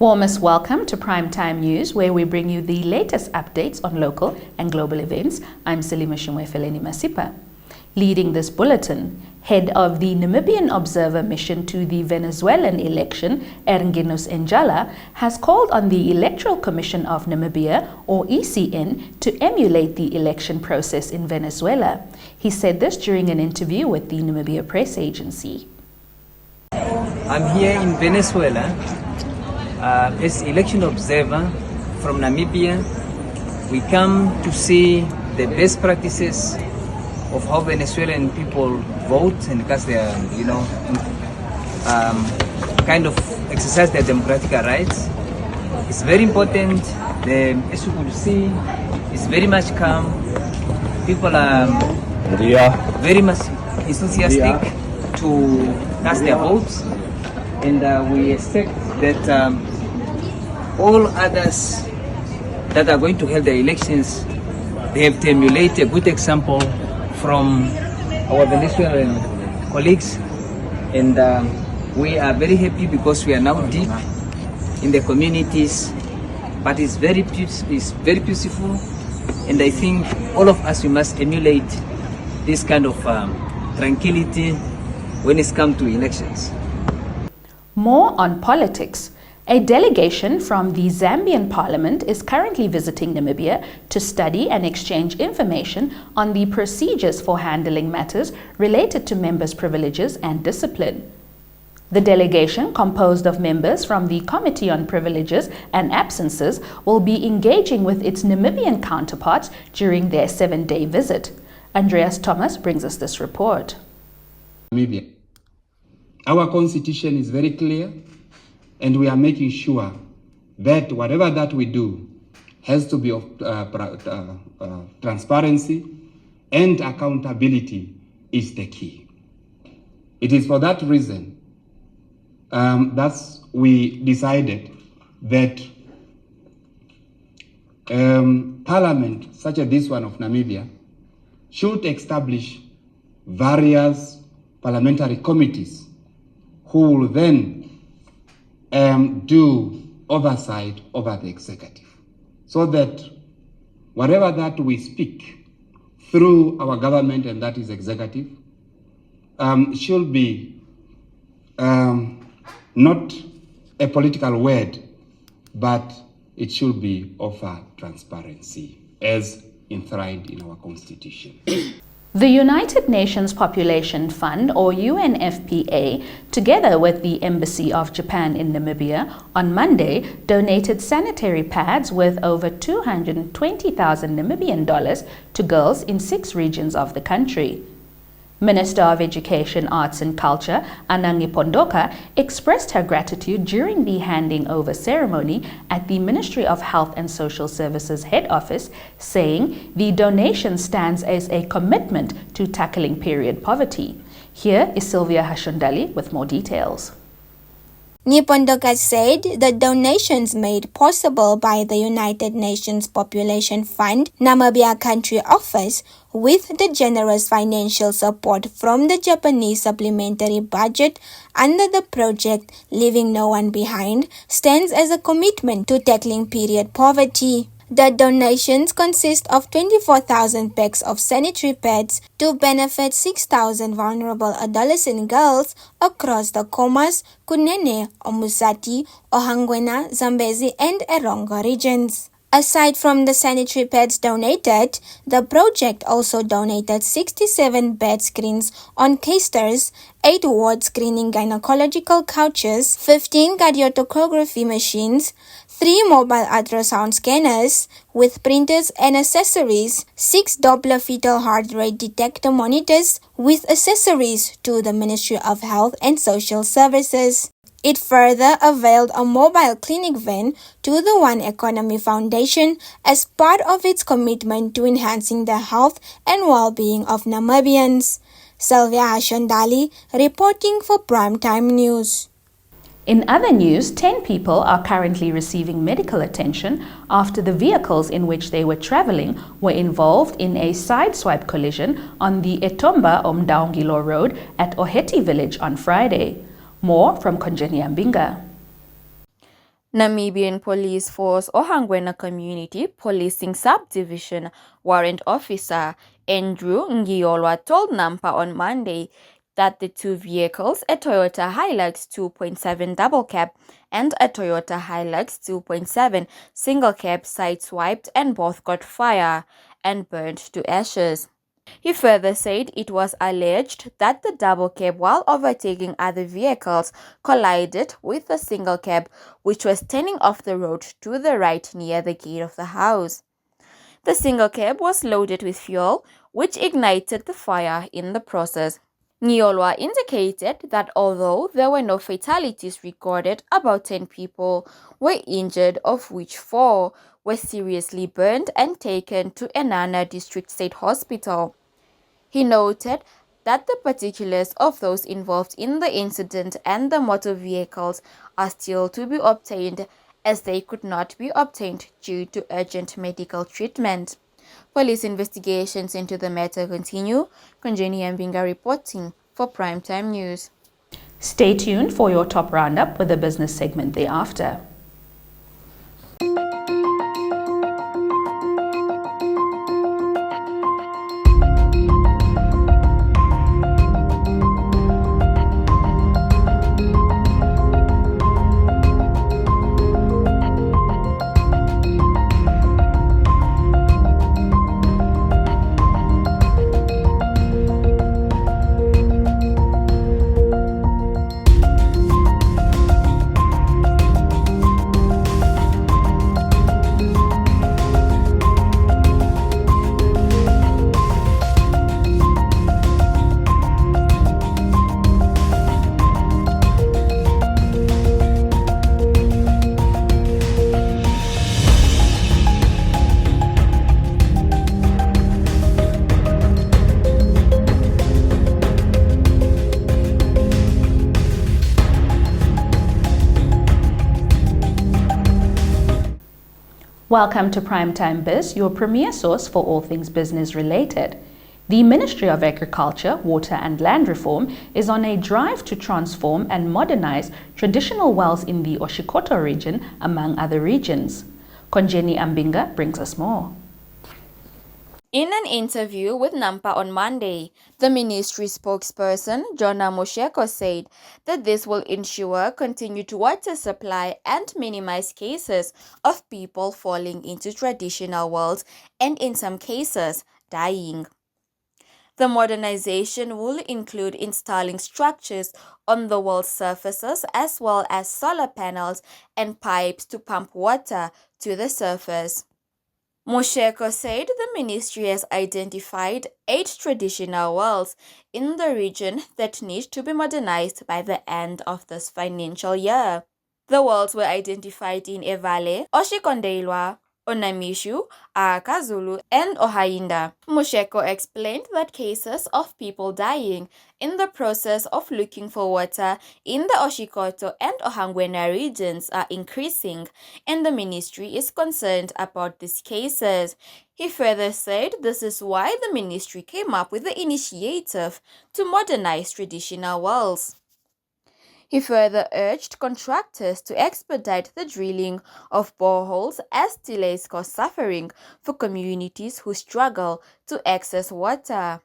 Warmest welcome to Primetime News, where we bring you the latest updates on local and global events. I'm Selima Shimwefeleni Masipa. Leading this bulletin, head of the Namibian Observer Mission to the Venezuelan election, Erginus Njala, has called on the Electoral Commission of Namibia, or ECN, to emulate the election process in Venezuela. He said this during an interview with the Namibia Press Agency. I'm here in Venezuela as election observer from Namibia. We come to see the best practices of how Venezuelan people vote and cast their, kind of exercise their democratic rights. It's very important. As you could see, it's very much calm. People are very much enthusiastic to cast their votes, and we expect that all others that are going to hold the elections, they have to emulate a good example from our Venezuelan colleagues, and we are very happy because we are now deep in the communities, but it's very beautiful, and I think all of us, we must emulate this kind of tranquility when it's come to elections. More on politics. A delegation from the Zambian parliament is currently visiting Namibia to study and exchange information on the procedures for handling matters related to members' privileges and discipline. The delegation, composed of members from the Committee on Privileges and Absences, will be engaging with its Namibian counterparts during their 7-day visit. Andreas Thomas brings us this report. Namibia. Our constitution is very clear, and we are making sure that whatever that we do has to be of transparency, and accountability is the key. It is for that reason that we decided that Parliament, such as this one of Namibia, should establish various parliamentary committees who will then do oversight over the executive, so that whatever that we speak through our government, and that is executive, should be not a political word, but it should be of transparency as enshrined in our constitution. The United Nations Population Fund, or UNFPA, together with the Embassy of Japan in Namibia, on Monday donated sanitary pads worth over 220,000 Namibian dollars to girls in 6 regions of the country. Minister of Education, Arts and Culture, Anangi Pondoka, expressed her gratitude during the handing over ceremony at the Ministry of Health and Social Services head office, saying the donation stands as a commitment to tackling period poverty. Here is Sylvia Hashundali with more details. Pondoka said the donations made possible by the United Nations Population Fund, Namibia Country Office, with the generous financial support from the Japanese supplementary budget under the project Leaving No One Behind, stands as a commitment to tackling period poverty. The donations consist of 24,000 packs of sanitary pads to benefit 6,000 vulnerable adolescent girls across the Khomas, Kunene, Omusati, Ohangwena, Zambezi and Erongo regions. Aside from the sanitary pads donated, the project also donated 67 bed screens on casters, 8 ward screening gynecological couches, 15 cardiotocography machines, 3 mobile ultrasound scanners with printers and accessories, 6 Doppler fetal heart rate detector monitors with accessories to the Ministry of Health and Social Services. It further availed a mobile clinic van to the One Economy Foundation as part of its commitment to enhancing the health and well-being of Namibians. Sylvia Hashundali reporting for Primetime News. In other news, 10 people are currently receiving medical attention after the vehicles in which they were traveling were involved in a sideswipe collision on the Etomba Omdaungilo Road at Oheti Village on Friday. More from Konjeni Ambinga. Namibian Police Force Ohangwena Community Policing Subdivision Warrant Officer Andrew Ngiolwa told Nampa on Monday that the two vehicles, a Toyota Hilux 2.7 double cab and a Toyota Hilux 2.7 single cab, sideswiped and both caught fire and burned to ashes. He further said it was alleged that the double cab, while overtaking other vehicles, collided with the single cab, which was turning off the road to the right near the gate of the house. The single cab was loaded with fuel, which ignited the fire in the process. Ngiolwa indicated that although there were no fatalities recorded, about 10 people were injured, of which 4 were seriously burned and taken to Enana District State Hospital. He noted that the particulars of those involved in the incident and the motor vehicles are still to be obtained, as they could not be obtained due to urgent medical treatment. Police investigations into the matter continue. Konjeni Ambinga reporting for Primetime News. Stay tuned for your top roundup with the business segment thereafter. Welcome to Primetime Biz, your premier source for all things business related. The Ministry of Agriculture, Water and Land Reform is on a drive to transform and modernize traditional wells in the Oshikoto region, among other regions. Konjeni Ambinga brings us more. In an interview with Nampa on Monday, the ministry spokesperson, Jona Mosheko, said that this will ensure continued water supply and minimize cases of people falling into traditional wells and, in some cases, dying. The modernization will include installing structures on the well surfaces as well as solar panels and pipes to pump water to the surface. Mosheko said the ministry has identified 8 traditional wells in the region that need to be modernized by the end of this financial year. The wells were identified in Evale, Oshikondeilwa, Onamishu, Akazulu, and Ohainda. Mosheko explained that cases of people dying in the process of looking for water in the Oshikoto and Ohangwena regions are increasing, and the ministry is concerned about these cases. He further said this is why the ministry came up with the initiative to modernize traditional wells. He further urged contractors to expedite the drilling of boreholes as delays cause suffering for communities who struggle to access water.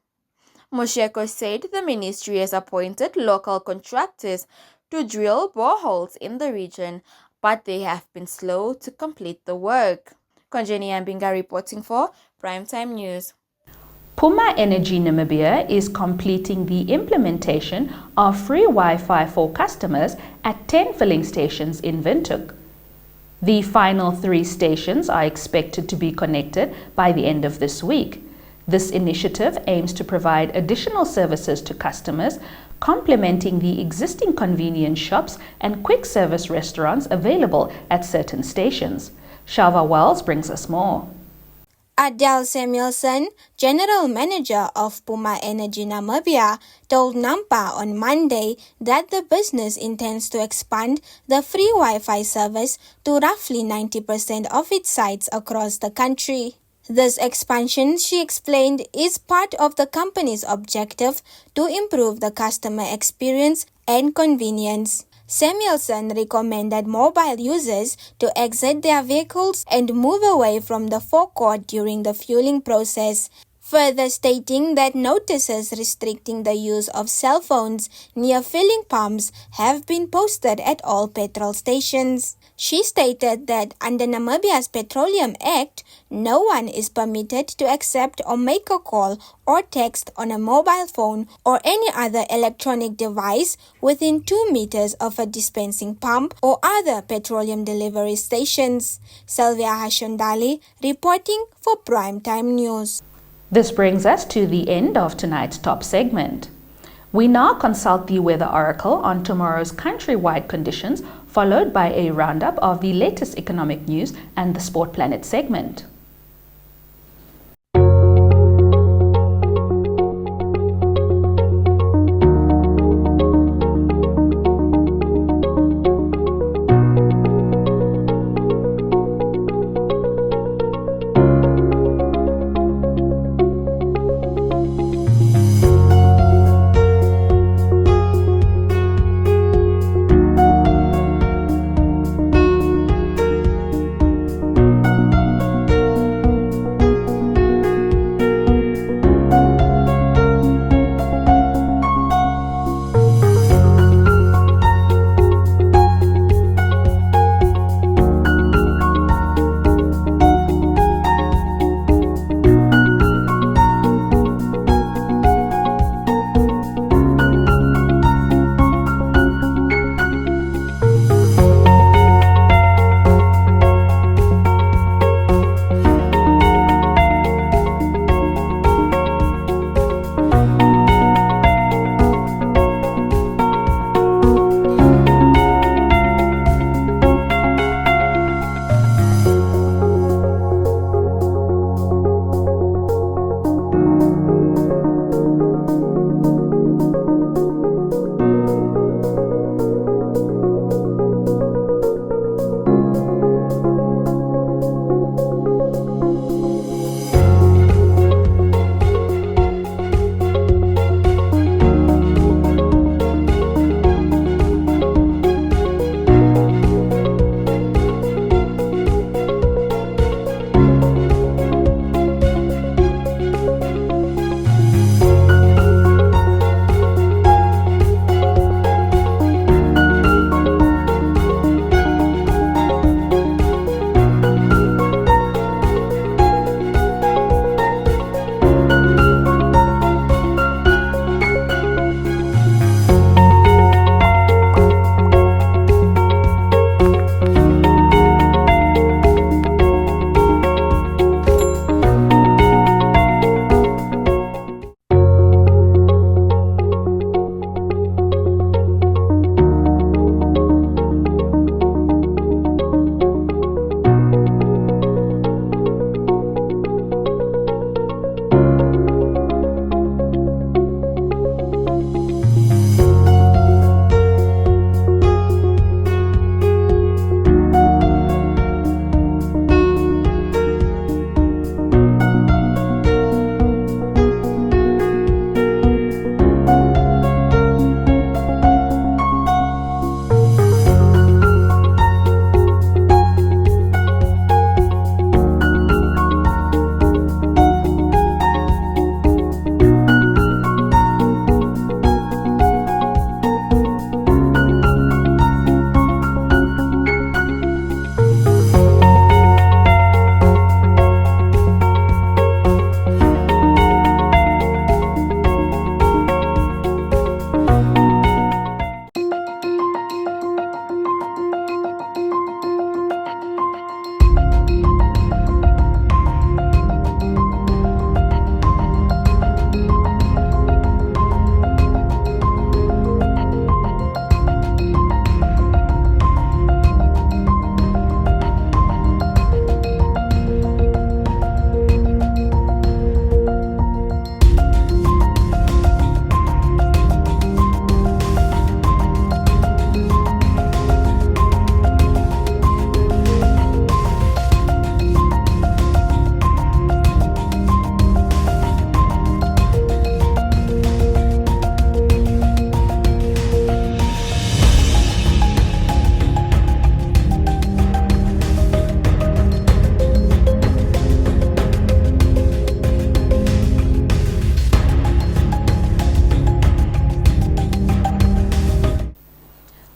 Mosheko said the ministry has appointed local contractors to drill boreholes in the region, but they have been slow to complete the work. Konjeni Ambinga reporting for Primetime News. Puma Energy Namibia is completing the implementation of free Wi-Fi for customers at 10 filling stations in Windhoek. The final 3 stations are expected to be connected by the end of this week. This initiative aims to provide additional services to customers, complementing the existing convenience shops and quick service restaurants available at certain stations. Shava Wells brings us more. Adele Samuelson, General Manager of Puma Energy Namibia, told Nampa on Monday that the business intends to expand the free Wi-Fi service to roughly 90% of its sites across the country. This expansion, she explained, is part of the company's objective to improve the customer experience and convenience. Samuelson recommended mobile users to exit their vehicles and move away from the forecourt during the fueling process, further stating that notices restricting the use of cell phones near filling pumps have been posted at all petrol stations. She stated that under Namibia's Petroleum Act, no one is permitted to accept or make a call or text on a mobile phone or any other electronic device within 2 meters of a dispensing pump or other petroleum delivery stations. Sylvia Hashondali reporting for Primetime News. This brings us to the end of tonight's top segment. We now consult the weather oracle on tomorrow's countrywide conditions, followed by a roundup of the latest economic news and the Sport Planet segment.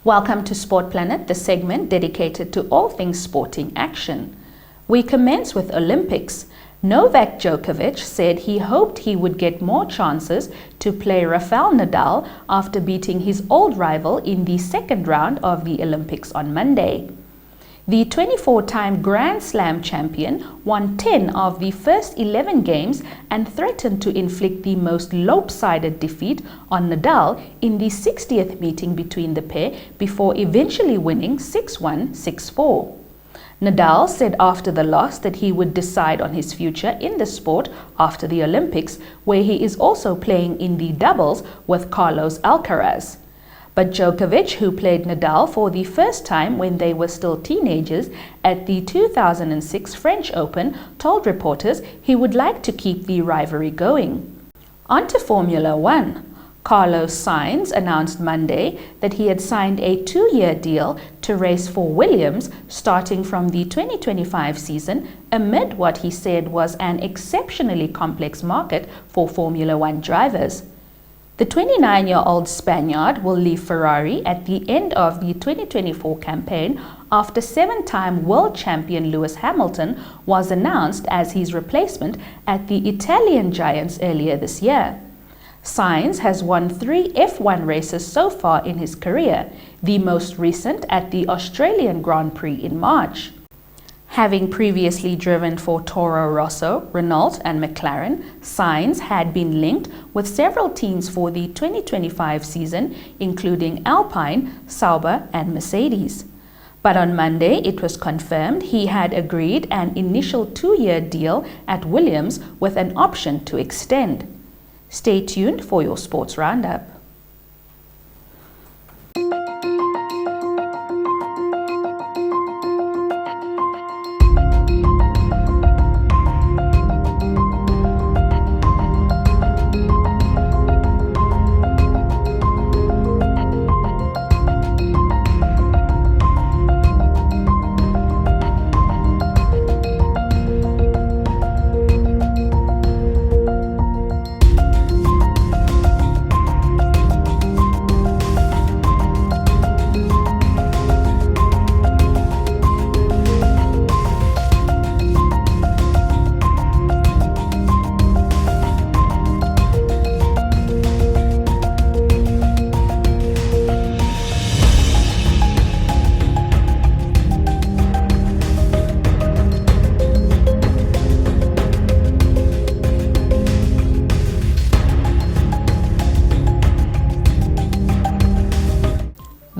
Welcome to Sport Planet, the segment dedicated to all things sporting action. We commence with Olympics. Novak Djokovic said he hoped he would get more chances to play Rafael Nadal after beating his old rival in the second round of the Olympics on Monday. The 24-time Grand Slam champion won 10 of the first 11 games and threatened to inflict the most lopsided defeat on Nadal in the 60th meeting between the pair before eventually winning 6-1, 6-4. Nadal said after the loss that he would decide on his future in the sport after the Olympics, where he is also playing in the doubles with Carlos Alcaraz. But Djokovic, who played Nadal for the first time when they were still teenagers at the 2006 French Open, told reporters he would like to keep the rivalry going. On to Formula One. Carlos Sainz announced Monday that he had signed a 2-year deal to race for Williams starting from the 2025 season amid what he said was an exceptionally complex market for Formula One drivers. The 29-year-old Spaniard will leave Ferrari at the end of the 2024 campaign after 7-time world champion Lewis Hamilton was announced as his replacement at the Italian Giants earlier this year. Sainz has won 3 F1 races so far in his career, the most recent at the Australian Grand Prix in March. Having previously driven for Toro Rosso, Renault and McLaren, Sainz had been linked with several teams for the 2025 season, including Alpine, Sauber and Mercedes. But on Monday, it was confirmed he had agreed an initial 2-year deal at Williams with an option to extend. Stay tuned for your sports roundup.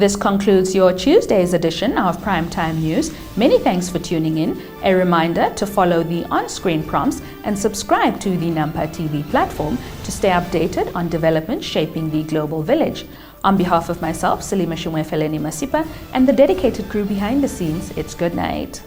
This concludes your Tuesday's edition of Primetime News. Many thanks for tuning in. A reminder to follow the on-screen prompts and subscribe to the Nampa TV platform to stay updated on developments shaping the global village. On behalf of myself, Salima Shumwefeleni Masipa, and the dedicated crew behind the scenes, it's good night.